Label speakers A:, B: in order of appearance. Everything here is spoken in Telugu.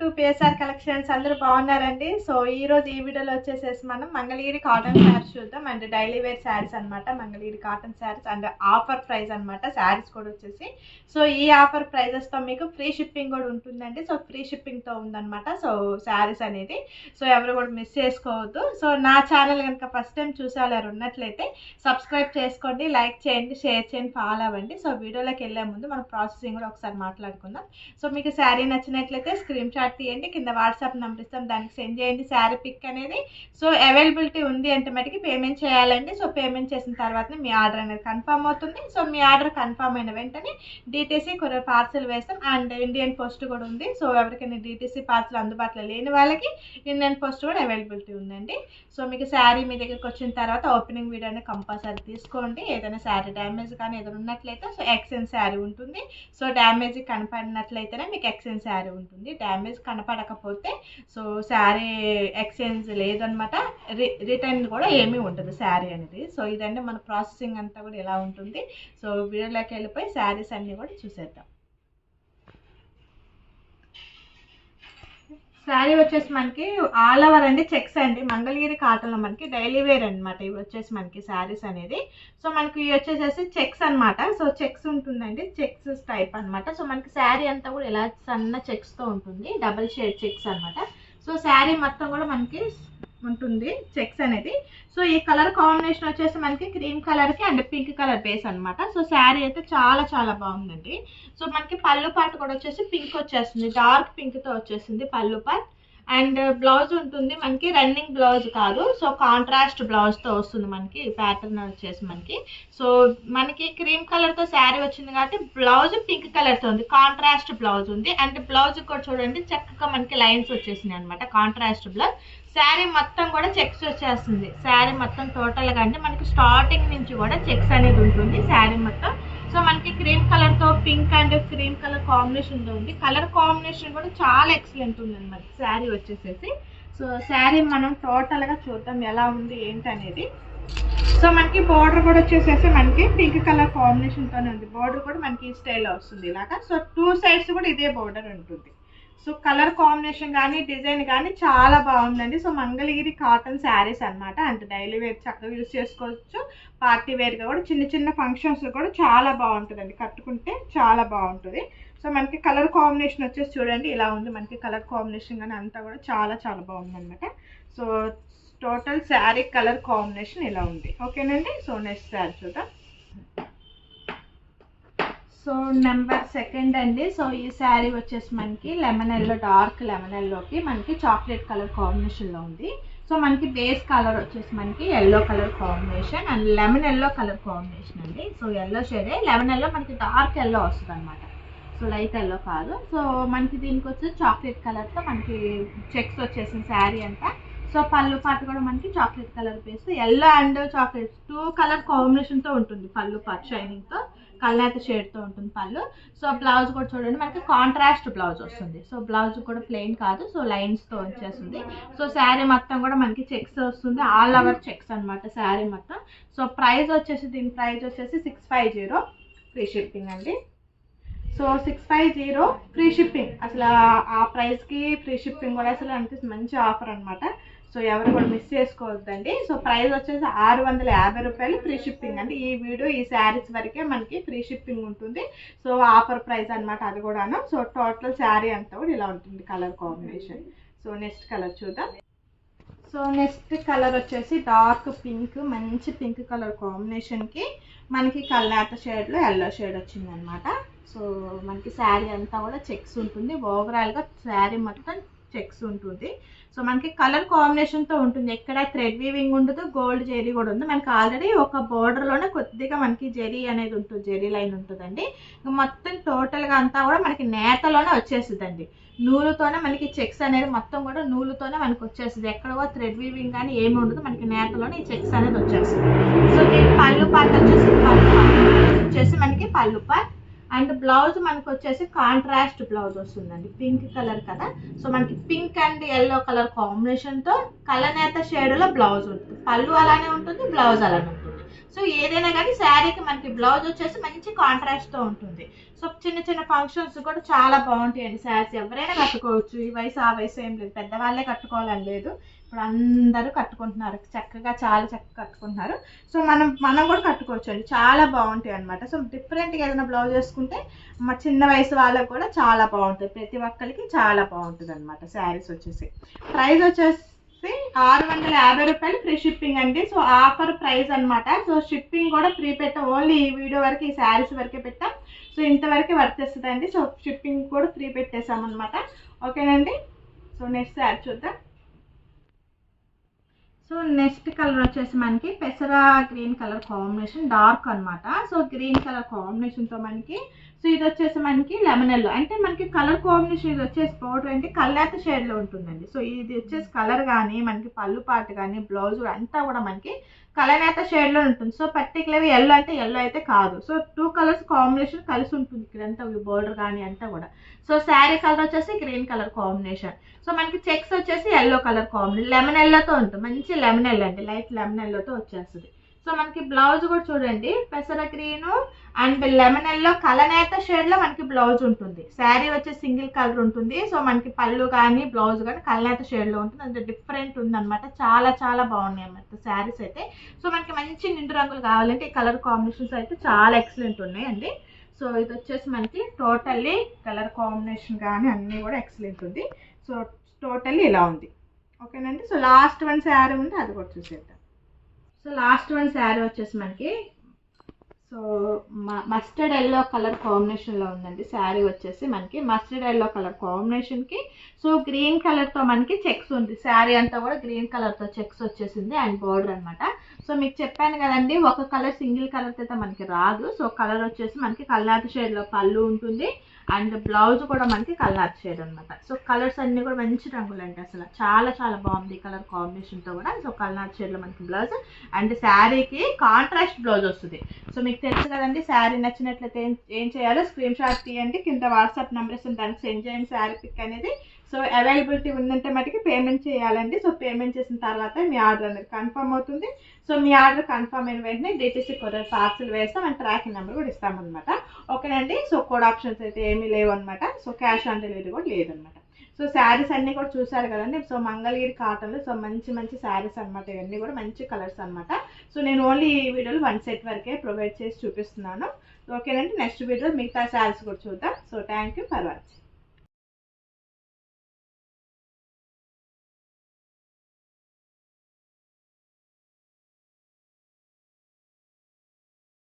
A: To PSR collections. అందరూ బాగున్నారండి. సో ఈ రోజు ఈ వీడియోలో వచ్చేసేసి మనం మంగళగిరి కాటన్ శారీస్ చూద్దాం. అండ్ డైలీ వేర్ శారీస్ అనమాట. Mangalagiri cotton saris and offer price అనమాట. శారీస్ కూడా వచ్చేసి సో ఈ ఆఫర్ ప్రైజెస్ తో మీకు ఫ్రీ షిప్పింగ్ కూడా ఉంటుందండి. సో ఫ్రీ షిప్పింగ్ తో ఉందన్నమాట. సో శారీస్ అనేది సో ఎవరు కూడా మిస్ చేసుకోవద్దు. సో నా ఛానల్ కనుక ఫస్ట్ టైం చూసేవాళ్ళు ఉన్నట్లయితే సబ్స్క్రైబ్ చేసుకోండి, లైక్ చేయండి, షేర్ చేయండి, ఫాలో అవ్వండి. సో వీడియోలోకి వెళ్ళే ముందు మనం ప్రాసెసింగ్ కూడా ఒకసారి మాట్లాడుకుందాం. సో మీకు శారీ నచ్చినట్లయితే స్క్రీన్ షాట్ తీయండి, కింద వాట్సాప్ నెంబర్ ఇస్తాం, దానికి సెండ్ చేయండి శారీ పిక్ అనేది. సో అవైలబిలిటీ ఉంది అంటే మటుకి పేమెంట్ చేయాలండి. సో పేమెంట్ చేసిన తర్వాత మీ ఆర్డర్ అనేది కన్ఫర్మ్ అవుతుంది. సో మీ ఆర్డర్ కన్ఫర్మ్ అయిన వెంటనే డిటీసీ కొరియర్ పార్సల్ వేస్తాం. అండ్ ఇండియన్ పోస్ట్ కూడా ఉంది. సో ఎవరికైనా డిటీసీ పార్సల్ అందుబాటులో లేని వాళ్ళకి ఇండియన్ పోస్ట్ కూడా అవైలబిలిటీ ఉందండి. సో మీకు శారీ మీ దగ్గరికి వచ్చిన తర్వాత ఓపెనింగ్ వీడియో అనేది కంపల్సరీ తీసుకోండి. ఏదైనా శారీ డ్యామేజ్ కానీ ఏదైనా ఉన్నట్లయితే సో ఎక్స్చేంజ్ శారీ ఉంటుంది. సో డ్యామేజ్ కనపడినట్లయితేనే మీకు ఎక్స్చేంజ్ శారీ ఉంటుంది. డ్యామేజ్ కనపడకపోతే సో శారీ ఎక్స్చేంజ్ లేదనమాట. రిటర్న్ కూడా ఏమీ ఉంటుంది శారీ అనేది. సో ఇదంటే మన ప్రాసెసింగ్ అంతా కూడా ఎలా ఉంటుంది. సో వీడియోలోకి వెళ్ళిపోయి శారీస్ అన్నీ కూడా చూసేద్దాం. శారీ వచ్చేసి మనకి ఆల్ ఓవర్ అండి, చెక్స్ అండి. మంగళగిరి కాటన్లో మనకి డైలీ వేర్ అనమాట. ఇవి వచ్చేసి మనకి శారీస్ అనేది. సో మనకి ఇవి వచ్చేసేసి చెక్స్ అనమాట. సో చెక్స్ ఉంటుందండి, చెక్స్ టైప్ అనమాట. సో మనకి శారీ అంతా కూడా ఇలా సన్న చెక్స్తో ఉంటుంది, డబల్ షేడ్ చెక్స్ అనమాట. సో శారీ మొత్తం కూడా మనకి ఉంటుంది చెక్స్ అనేది. సో ఈ కలర్ కాంబినేషన్ వచ్చేసి మనకి క్రీమ్ కలర్కి అండ్ పింక్ కలర్ బేస్ అనమాట. సో శారీ అయితే చాలా చాలా బాగుందండి. సో మనకి పళ్ళు పాటు కూడా వచ్చేసి పింక్ వచ్చేస్తుంది, డార్క్ పింక్తో వచ్చేసింది పళ్ళు పాట్. అండ్ బ్లౌజ్ ఉంటుంది మనకి, రన్నింగ్ బ్లౌజ్ కాదు. సో కాంట్రాస్ట్ బ్లౌజ్తో వస్తుంది మనకి ప్యాటర్న్ వచ్చేసి మనకి. సో మనకి క్రీమ్ కలర్తో శారీ వచ్చింది కాబట్టి బ్లౌజ్ పింక్ కలర్తో ఉంది, కాంట్రాస్ట్ బ్లౌజ్ ఉంది. అండ్ బ్లౌజ్ కూడా చూడండి చక్కగా మనకి లైన్స్ వచ్చేసినాయి అనమాట, కాంట్రాస్ట్ బ్లౌజ్. శారీ మొత్తం కూడా చెక్స్ వచ్చేస్తుంది. శారీ మొత్తం టోటల్గా అంటే మనకి స్టార్టింగ్ నుంచి కూడా చెక్స్ అనేది ఉంటుంది శారీ మొత్తం. సో మనకి క్రీమ్ కలర్తో పింక్ అండ్ క్రీమ్ కలర్ కాంబినేషన్తో ఉంది. కలర్ కాంబినేషన్ కూడా చాలా ఎక్సలెంట్ ఉంది అనమాట శారీ వచ్చేసేసి. సో శారీ మనం టోటల్గా చూద్దాం ఎలా ఉంది ఏంటి అనేది. సో మనకి బార్డర్ కూడా వచ్చేసేసి మనకి పింక్ కలర్ కాంబినేషన్తోనే ఉంది. బార్డర్ కూడా మనకి ఈ స్టైల్లో వస్తుంది ఇలాగా. సో టూ సైడ్స్ కూడా ఇదే బార్డర్ ఉంటుంది. సో కలర్ కాంబినేషన్ కానీ డిజైన్ కానీ చాలా బాగుందండి. సో మంగళగిరి కాటన్ శారీస్ అనమాట. అంత డైలీ వేర్ చక్కగా యూజ్ చేసుకోవచ్చు, పార్టీ వేర్గా కూడా చిన్న చిన్న ఫంక్షన్స్ కూడా చాలా బాగుంటుందండి, కట్టుకుంటే చాలా బాగుంటుంది. సో మనకి కలర్ కాంబినేషన్ వచ్చేసి చూడండి ఇలా ఉంది. మనకి కలర్ కాంబినేషన్ కానీ అంతా కూడా చాలా చాలా బాగుంది అనమాట. So total sari colour combination ఇలా ఉంది. ఓకేనండి. సో నెక్స్ట్ శారీ చూద్దాం. సో నెంబర్ సెకండ్ అండి. సో ఈ శారీ వచ్చేసి మనకి లెమన్ ఎల్లో, డార్క్ లెమన్ ఎల్లోకి మనకి చాక్లెట్ కలర్ కాంబినేషన్లో ఉంది. సో మనకి బేస్ కలర్ వచ్చేసి మనకి yellow colour combination and lemon yellow colour combination అండి. సో ఎల్లో షేడే, లెమన్ ఎల్లో మనకి డార్క్ ఎల్లో వస్తుంది అనమాట. సో లైట్ ఎల్లో కాదు. సో మనకి దీనికి వచ్చేసి చాక్లెట్ కలర్తో మనకి చెక్స్ వచ్చేసిన శారీ అంతా. సో పళ్ళు పాటు కూడా మనకి chocolate colour base, yellow and chocolate two colour కాంబినేషన్తో ఉంటుంది. పళ్ళు పాటు షైనింగ్తో కల్నేత షేడ్తో ఉంటుంది పళ్ళు. సో బ్లౌజ్ కూడా చూడండి మనకి కాంట్రాస్ట్ బ్లౌజ్ వస్తుంది. సో బ్లౌజ్ కూడా ప్లెయిన్ కాదు, సో లైన్స్తో వచ్చేస్తుంది. సో శారీ మొత్తం కూడా మనకి చెక్స్ వస్తుంది, ఆల్ ఓవర్ చెక్స్ అనమాట శారీ మొత్తం. సో ప్రైస్ వచ్చేసి దీని ప్రైస్ వచ్చేసి 650 ఫ్రీ షిప్పింగ్ అండి. So 650 free shipping. అసలు ఆ ప్రైస్కి ఫ్రీ షిప్పింగ్ కూడా అసలు అనిపిస్తుంది, మంచి ఆఫర్ అనమాట. సో ఎవరు కూడా మిస్ చేసుకోవద్దండి. సో ప్రైస్ వచ్చేసి 650 రూపాయలు ఫ్రీ షిప్పింగ్ అండి. ఈ వీడియో ఈ శారీస్ వరకే మనకి ఫ్రీ షిప్పింగ్ ఉంటుంది. సో ఆఫర్ ప్రైస్ అనమాట అది కూడాను. సో టోటల్ శారీ అంతా కూడా ఇలా ఉంటుంది colour combination. So next colour చూద్దాం. సో నెక్స్ట్ కలర్ వచ్చేసి డార్క్ పింక్, మంచి పింక్ కలర్ కాంబినేషన్కి మనకి కల్నేత షేడ్లో ఎల్లో షేడ్ వచ్చిందనమాట. సో మనకి శారీ అంతా కూడా చెక్స్ ఉంటుంది. ఓవరాల్గా శారీ మొత్తం చెక్స్ ఉంటుంది. సో మనకి కలర్ కాంబినేషన్తో ఉంటుంది, ఎక్కడ థ్రెడ్ వీవింగ్ ఉండదు, గోల్డ్ జెరీ కూడా ఉంది. మనకి ఆల్రెడీ ఒక బోర్డర్లోనే కొద్దిగా మనకి జెరీ అనేది ఉంటుంది, జెరీ లైన్ ఉంటుందండి. మొత్తం టోటల్గా అంతా కూడా మనకి నేతలోనే వచ్చేస్తుందండి. నూలుతోనే మనకి చెక్స్ అనేది మొత్తం కూడా నూలుతోనే మనకి వచ్చేస్తుంది. ఎక్కడ థ్రెడ్ వీవింగ్ కానీ ఏమి ఉండదు, మనకి నేతలోనే ఈ చెక్స్ అనేది వచ్చేస్తుంది. సో దీని పళ్ళు పార్ట్ వచ్చేసి మనకి పళ్ళు పార్ట్ అండ్ బ్లౌజ్ మనకు వచ్చేసి కాంట్రాస్ట్ బ్లౌజ్ వస్తుందండి, పింక్ కలర్ కదా. సో మనకి పింక్ అండ్ ఎల్లో కలర్ కాంబినేషన్తో కలనేత షేడ్లో బ్లౌజ్ ఉంటుంది. పళ్ళు అలానే ఉంటుంది, బ్లౌజ్ అలానే ఉంటుంది. సో ఏదైనా కానీ శారీకి మనకి బ్లౌజ్ వచ్చేసి మంచి కాంట్రాస్ట్తో ఉంటుంది. సో చిన్న చిన్న ఫంక్షన్స్ కూడా చాలా బాగుంటాయండి శారీస్. ఎవరైనా కట్టుకోవచ్చు, ఈ వయసు ఆ వయసు ఏం లేదు, పెద్దవాళ్ళే కట్టుకోవాలని లేదు. ఇప్పుడు అందరూ కట్టుకుంటున్నారు చక్కగా, చాలా చక్కగా కట్టుకుంటున్నారు. సో మనం కూడా కట్టుకోవచ్చు అండి, చాలా బాగుంటాయి అనమాట. సో డిఫరెంట్గా ఏదైనా బ్లౌజ్ వేసుకుంటే మా చిన్న వయసు వాళ్ళకి కూడా చాలా బాగుంటుంది, ప్రతి ఒక్కరికి చాలా బాగుంటుంది అనమాట. శారీస్ వచ్చేసి ప్రైస్ వచ్చేసి 650 రూపాయలు ఫ్రీ షిప్పింగ్ అండి. సో ఆఫర్ ప్రైస్ అనమాట. సో షిప్పింగ్ కూడా ఫ్రీ పెట్టాం, ఓన్లీ ఈ వీడియో వరకు ఈ శారీస్ వరకే పెట్టాం. సో ఇంతవరకే వర్తిస్తుందండి. సో షిప్పింగ్ కూడా ఫ్రీ పెట్టేసాం అనమాట. ఓకేనండి. సో నెక్స్ట్ శారీ చూద్దాం. సో నెక్స్ట్ కలర్ వచ్చేసి మనకి పెసరా గ్రీన్ కలర్ కాంబినేషన్, డార్క్ అనమాట. సో గ్రీన్ కలర్ కాంబినేషన్తో మనకి, సో ఇది వచ్చేసి మనకి లెమన్ ఎల్లో, అంటే మనకి కలర్ కాంబినేషన్ ఇది వచ్చేసి పౌడర్ అంటే కల్లాత షేడ్లో ఉంటుందండి. సో ఇది వచ్చేసి కలర్ కానీ మనకి పళ్ళు పాటు కానీ బ్లౌజ్ అంతా కూడా మనకి కలనేత షేడ్లో ఉంటుంది. సో పర్టికులర్గా ఎల్లో అంటే ఎల్లో అయితే కాదు. సో 2 కలర్స్ కాంబినేషన్ కలిసి ఉంటుంది ఇక్కడంతా, బోర్డర్ కానీ అంతా కూడా. సో శారీ కలర్ వచ్చేసి గ్రీన్ కలర్ కాంబినేషన్. సో మనకి చెక్స్ వచ్చేసి ఎల్లో కలర్ కాంబినేషన్, లెమన్ ఎల్లోతో ఉంటుంది, మంచి లెమన్ ఎల్లో అండి, లైట్ లెమన్ ఎల్లోతో వచ్చేస్తుంది. సో మనకి బ్లౌజ్ కూడా చూడండి, పెసర గ్రీన్ అండ్ లెమన్ ఎల్లో కలనేత షేడ్లో మనకి బ్లౌజ్ ఉంటుంది. శారీ వచ్చి సింగిల్ కలర్ ఉంటుంది. సో మనకి పళ్ళు కానీ బ్లౌజ్ కానీ కలనేత షేడ్లో ఉంటుంది, అంటే డిఫరెంట్ ఉందన్నమాట. చాలా చాలా బాగున్నాయి అన్నమాట శారీస్ అయితే. సో మనకి మంచి నిండు రంగులు కావాలంటే ఈ కలర్ కాంబినేషన్స్ అయితే చాలా ఎక్సలెంట్ ఉన్నాయండి. సో ఇది వచ్చేసి మనకి టోటల్లీ కలర్ కాంబినేషన్ కానీ అన్నీ కూడా ఎక్సలెంట్ ఉంది. సో టోటల్లీ ఇలా ఉంది. ఓకేనండి. సో లాస్ట్ వన్ శారీ ఉంది, అది కూడా చూసేద్దాం. సో లాస్ట్ వన్ శారీ వచ్చేసి మనకి సో మస్టర్డ్ ఎల్లో కలర్ కాంబినేషన్లో ఉందండి. శారీ వచ్చేసి మనకి మస్టర్డ్ ఎల్లో కలర్ కాంబినేషన్కి సో గ్రీన్ కలర్తో మనకి చెక్స్ ఉంది. శారీ అంతా కూడా గ్రీన్ కలర్తో చెక్స్ వచ్చేసింది అండ్ బోర్డర్ అనమాట. సో మీకు చెప్పాను కదండి, ఒక కలర్ సింగిల్ కలర్ అయితే మనకి రాదు. సో కలర్ వచ్చేసి మనకి కల్లాత షేడ్లో పళ్ళు ఉంటుంది అండ్ బ్లౌజ్ కూడా మనకి కల్లాత షేడ్ అనమాట. సో కలర్స్ అన్నీ కూడా మంచి రంగులు అండి, అసలు చాలా చాలా బాగుంది ఈ కలర్ కాంబినేషన్తో కూడా. సో కల్లాత షేడ్లో మనకి బ్లౌజ్ అండ్ శారీకి కాంట్రాస్ట్ బ్లౌజ్ వస్తుంది. సో మీకు తెలుసు కదండి, శారీ నచ్చినట్లయితే ఏం చేయాలో స్క్రీన్ షాట్ తీయండి, కింద వాట్సాప్ నెంబర్ ఇస్తుంది, దానికి సెండ్ చేయండి శారీ పిక్ అనేది. సో అవైలబిలిటీ ఉందంటే మటుకి పేమెంట్ చేయాలండి. సో పేమెంట్ చేసిన తర్వాత మీ ఆర్డర్ అనేది కన్ఫర్మ్ అవుతుంది. సో మీ ఆర్డర్ కన్ఫర్మ్ అయిన వెంటనే డిటిసి కొరియర్ పార్సల్ వేస్తాం అండ్ ట్రాకింగ్ నెంబర్ కూడా ఇస్తామన్నమాట. ఓకేనండి. సో కోడ్ ఆప్షన్స్ అయితే ఏమీ లేవు అనమాట. సో క్యాష్ ఆన్ డెలివరీ కూడా లేదనమాట. సో శారీస్ అన్నీ కూడా చూసారు కదండి. సో మంగళగిరి కాటన్లో సో మంచి మంచి శారీస్ అనమాట, ఇవన్నీ కూడా మంచి కలర్స్ అనమాట. సో నేను ఓన్లీ ఈ వీడియోలో 1 సెట్ వరకే ప్రొవైడ్ చేసి చూపిస్తున్నాను. ఓకేనండి. నెక్స్ట్ వీడియో మిగతా శారీస్ కూడా చూద్దాం. So thank you for watching.